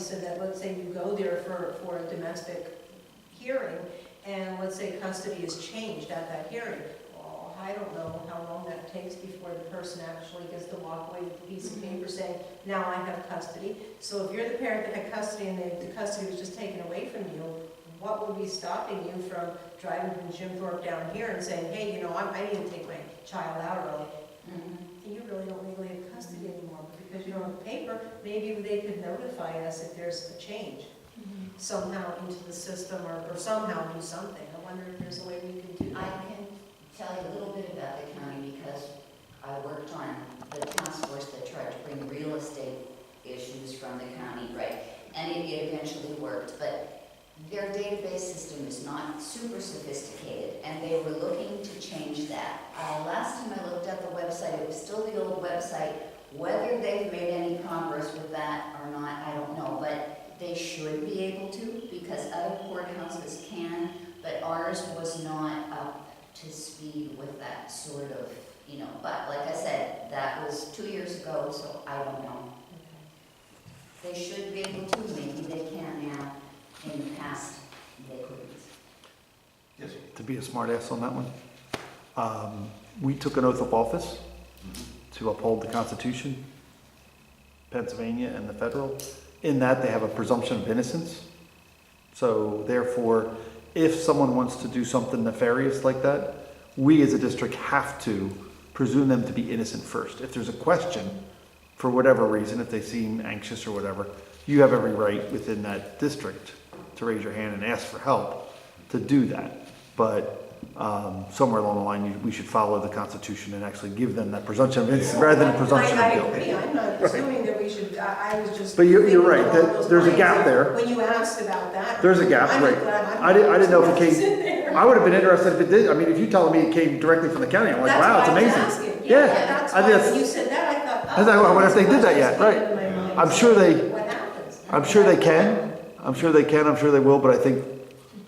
so that, let's say you go there for a domestic hearing, and let's say custody is changed at that hearing. Well, I don't know how long that takes before the person actually gets to walk away with a piece of paper saying, now I have custody. So if you're the parent that had custody and the custody was just taken away from you, what would be stopping you from driving from Jim Thorpe down here and saying, hey, you know, I need to take my child out early? You really don't legally have custody anymore, but because you don't have paper, maybe they could notify us if there's a change somehow into the system, or somehow do something. I wonder if there's a way we can do I that. can tell you a little bit about the county because I worked on the task force that tried to bring real estate issues from the county, right? And it eventually worked, but their database system is not super sophisticated, and they were looking to change that. Last time I looked at the website, it was still the old website. Whether they've made any progress with that or not, I don't know, but they should be able to, because other courthouses can, but ours was not up to speed with that sort of, you know, but like I said, that was 2 years ago, so I don't know. They should be able to, maybe they can now. In the past, they couldn't. Yes. To be a smart ass on that one, we took an oath of office to uphold the Constitution, Pennsylvania and the federal. In that, they have a presumption of innocence. So therefore, if someone wants to do something nefarious like that, we as a district have to presume them to be innocent first. If there's a question, for whatever reason, if they seem anxious or whatever, you have every right within that district to raise your hand and ask for help to do that. But somewhere along the line, we should follow the Constitution and actually give them that presumption of innocence rather than a presumption I of guilt. agree, I'm not assuming that we should, I was just. But you're thinking right, along that those there's a lines. gap there. When you asked about that. There's a gap, I'm right. glad I didn't know if it it's in came, there. I would have been interested if it did. I mean, if you telling me it came directly from the county, I'm like, That's wow, it's why I was amazing. asking. Yeah, That's I why think that's- when you said that, I thought, I thought, I wonder if they did that yet, that's right. in my mind. I'm sure they- What happens? I'm sure they can. I'm sure they can, I'm sure they will, but I think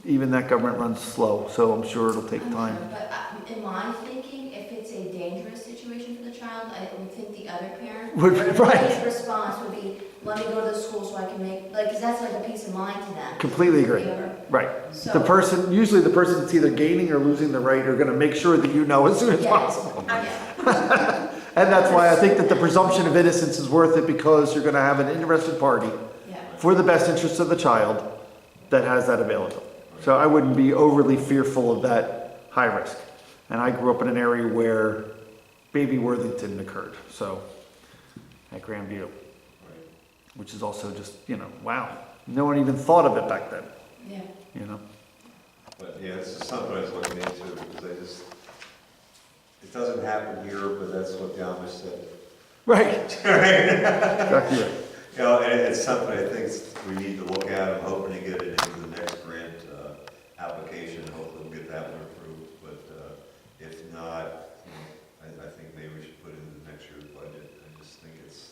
even that government runs slow, so I'm sure it'll take time. But in my thinking, if it's a dangerous situation for the child, I would think the other parent, Would- or right. his response would be, let me go to the school so I can make, like, because that's like a peace of mind to them. Completely agree. Right. So- The person, usually the person that's either gaining or losing the right are gonna make sure that you know as soon as Yes. possible. Yeah. And that's why I think that the presumption of innocence is worth it, because you're gonna have an interested party Yeah. for the best interest of the child that has that available. So I wouldn't be overly fearful of that high risk. And I grew up in an area where baby Worthington occurred, so at Grandview, which is also just, you know, wow. No one even thought of it back then, Yeah. you know? But yeah, it's just something I was looking into, because it doesn't happen here, but that's what the Amish said. Right. Exactly right. You know, and it's something I think we need to look at. I'm hoping to get it into the next grant application. Hopefully we'll get that one approved. But if not, you know, I think maybe we should put it in the next year's budget. I just think it's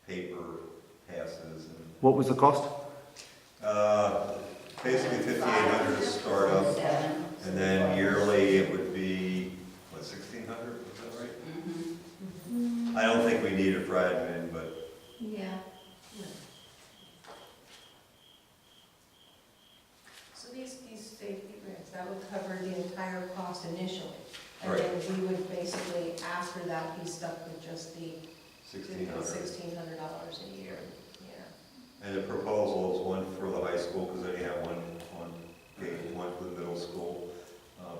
paper passes and What was the cost? basically $5,800 to start up, and then yearly it would be what, $1,600? Was that right? Mm-hmm. I don't think we need it for admin, but Yeah. So these safety grants, that would cover the entire cost initially. And Right. then we would basically, after that, be stuck with just the $1,600. $1,600 a year. Yeah. And the proposal is one for the high school, because they only have one gate, one for the middle school,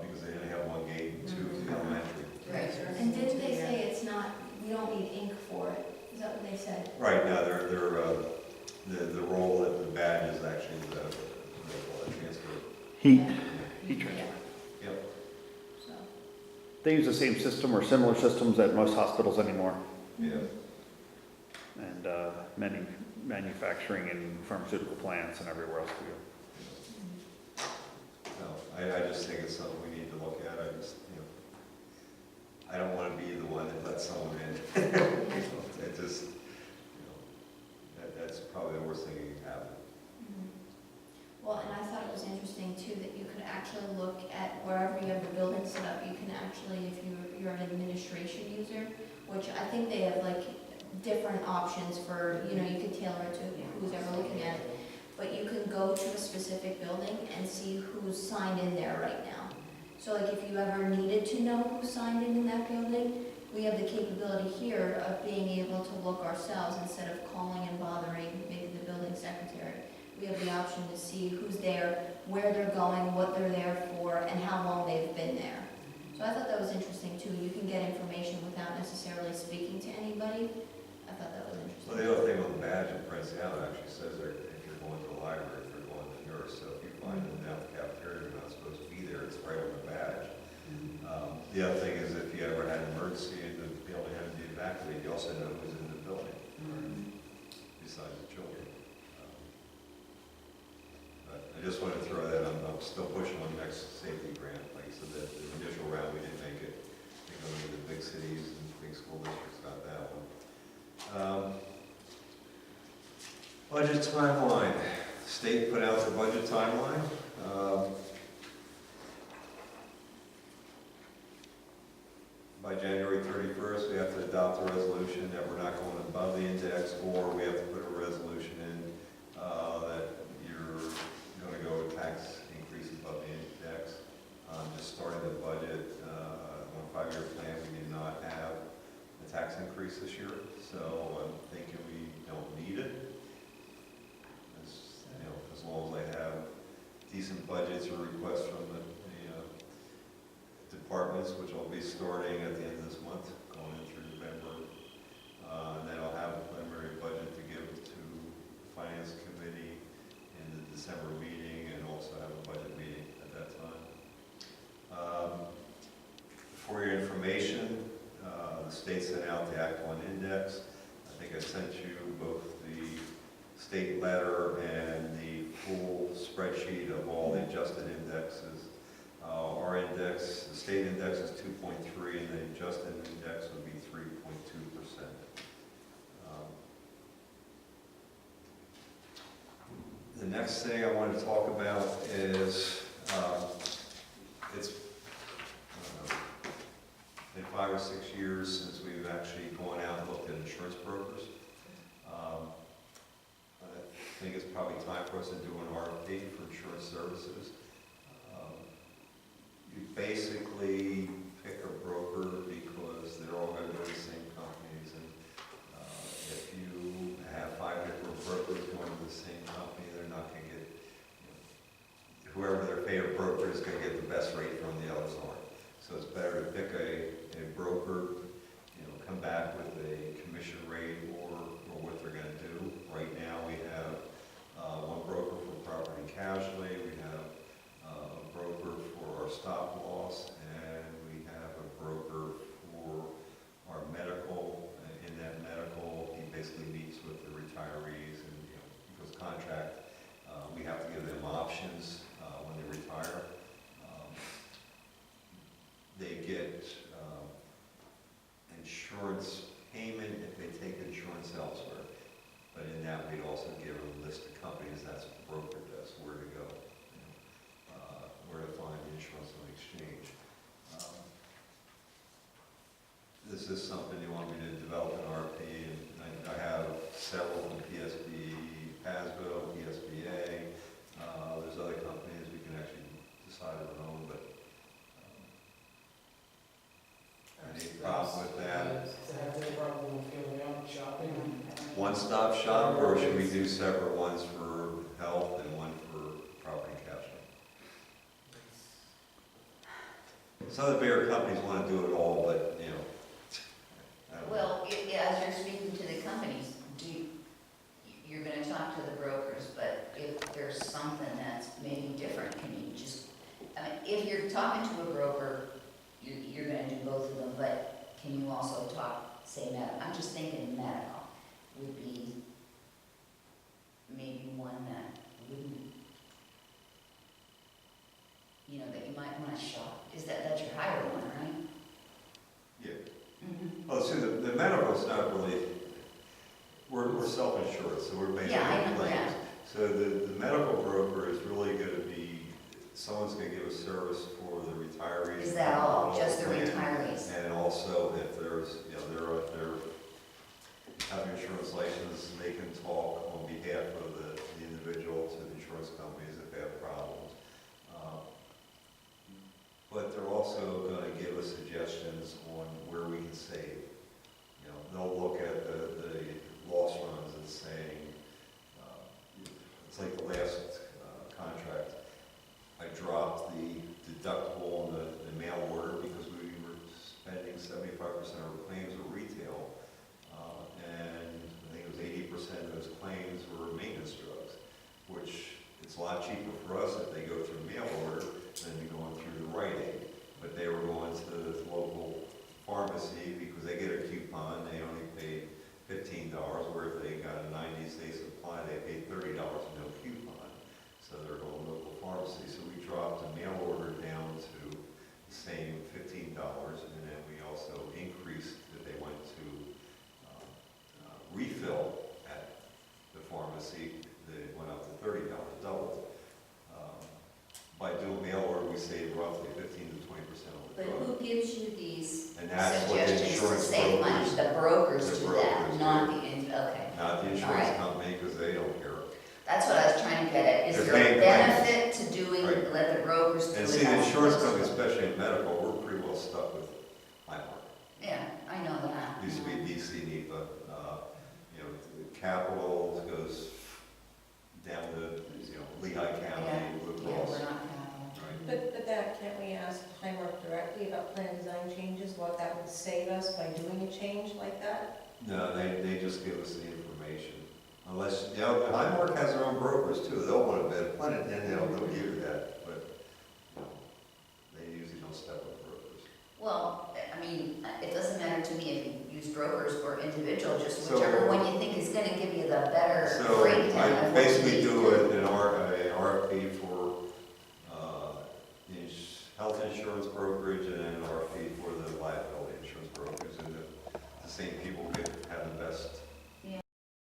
because they only have one gate, and two for the elementary. Right. And didn't they say it's not, we don't need ink for it? Is that what they said? Right, now, the role of the badge is actually the transfer. Heat. Yeah. Heat transfer. Yeah. Yep. So, They use the same system or similar systems at most hospitals anymore. Yeah. And many manufacturing and pharmaceutical plants and everywhere else we go. No, I just think it's something we need to look at. I just, you know, I don't want to be the one that lets someone in. It just, you know, that's probably the worst thing that can happen. well, and I thought it was interesting too, that you could actually look at wherever you have the building set up, you can actually, if you're an administration user, which I think they have like different options for, you know, you can tailor it to who's ever looking at it. But you can go to a specific building and see who's signed in there right now. So like if you ever needed to know who signed in that building, we have the capability here of being able to look ourselves instead of calling and bothering maybe the building secretary. We have the option to see who's there, where they're going, what they're there for, and how long they've been there. So I thought that was interesting too. You can get information without necessarily speaking to anybody. I thought that was Well, interesting. the other thing with the badge it prints out, it actually says there, if you're going to the library, if you're going to the nurse, so if you find them down at the cafeteria, you're not supposed to be there, it's right on the badge. The other thing is if you ever had an emergency and the building had to be evacuated, you also know who's in the building, besides the children. But I just wanted to throw that, I'm still pushing on the next safety grant, like I said, that the initial round, we didn't make it. I think only the big cities and big school districts got that one. Budget timeline. State put out the budget timeline. By January 31st, we have to adopt a resolution that we're not going above the index, or we have to put a resolution in that you're going to go with tax increase above the index. Just starting the budget on a 5-year plan, we did not have a tax increase this year, so I'm thinking we don't need it. As long as they have decent budgets or requests from the departments, which will be starting at the end of this month, going in through November. And then I'll have a preliminary budget to give to the Finance Committee in the December meeting, and also have a budget meeting at that time. For your information, the state sent out the Act 1 index. I think I sent you both the state letter and the full spreadsheet of all the adjusted indexes. Our index, the state index is 2.3, and the adjusted index would be 3.2%. The next thing I want to talk about is it's been 5 or 6 years since we've actually gone out and looked at insurance brokers. I think it's probably time for us to do an RFP for insurance services. You basically pick a broker because they're all going to be the same companies, and if you have 5 different brokers going to the same company, they're not going to get, whoever their favorite broker is going to get the best rate from, the others aren't. So it's better to pick a broker, come back with a commission rate or what they're going to do. Right now we have one broker for property and casualty, we have a broker for our stop loss, and we have a broker for our medical. In that medical, he basically meets with the retirees, and because contract, we have to give them options when they retire. They get insurance payment if they take insurance elsewhere. But in that, we'd also give them a list of companies, that's what the broker does, where to go, where to find insurance on exchange. This is something you want me to develop an RFP, and I have several from PSB, PASBO, PSBA. There's other companies we can actually decide our own, but any problem with that? Have they problem filling out shopping? One-stop shop, or should we do separate ones for health and one for property and casualty? Some of the bigger companies want to do it all, but, I don't know. Well, as you're speaking to the companies, you're gonna talk to the brokers, but if there's something that's maybe different, can you just, if you're talking to a broker, you're gonna do both of them, but can you also talk, say, medical? I'm just thinking medical would be maybe one that wouldn't, that you might wanna shop. That's your higher one, right? Yeah. Mm-hmm. Oh, see, the medical's not really, we're self-insured, so we're basically Yeah, I know claims. that. So the medical broker is really going to be, someone's going to give a service for the retirees. Is that all, just the plan. retirees? And also if there's, have an insurance license, they can talk on behalf of the individual to the insurance companies if they have problems. But they're also going to give us suggestions on where we can save. You know, they'll look at the loss runs and saying, it's like the last contract, I dropped the deductible on the mail order because we were spending 75% of our claims were retail. And I think it was 80% of those claims were maintenance drugs, which it's a lot cheaper for us if they go through mail order than going through the Rite Aid. But they were going to the local pharmacy because they get a coupon, they only paid $15, where if they got a 90-day supply, they paid $30 with no coupon. So they're going to local pharmacy. So we dropped the mail order down to the same $15, and then we also increased that they went to refill at the pharmacy. They went up to $30, doubled. By doing mail order, we save roughly 15 to 20% on the But drug. who gives you these And that's what the suggestions to insurance save money? brokers, The brokers the do brokers that, do. not okay. not the All insurance right. company, because they don't care. That's what I was trying to get at. Is They're there a paying benefit to doing, Right. let the brokers do it? And see, the as insurance opposed company, to- especially in medical, we're pretty well stuck with Highmark. Yeah, I know that. Used to be DC NEPA, you know, the Capital goes down to, you know, Lehigh County, Blue Yeah, Cross. we're not capital. Right? But that, can't we ask Highmark directly about plan design changes, what that would save us by doing a change like that? No, they just give us the information. Unless, you know, Highmark has their own brokers too, they'll want to bid upon it, and they'll give you that, but, you know, they usually don't step with brokers. Well, I mean, it doesn't matter to me if you use brokers or individual, just So- whichever one you think is gonna give you the better So breakdown I of what you basically need to do an RFP for health insurance brokerage and an RFP for the liability insurance brokerage, and the same people have the best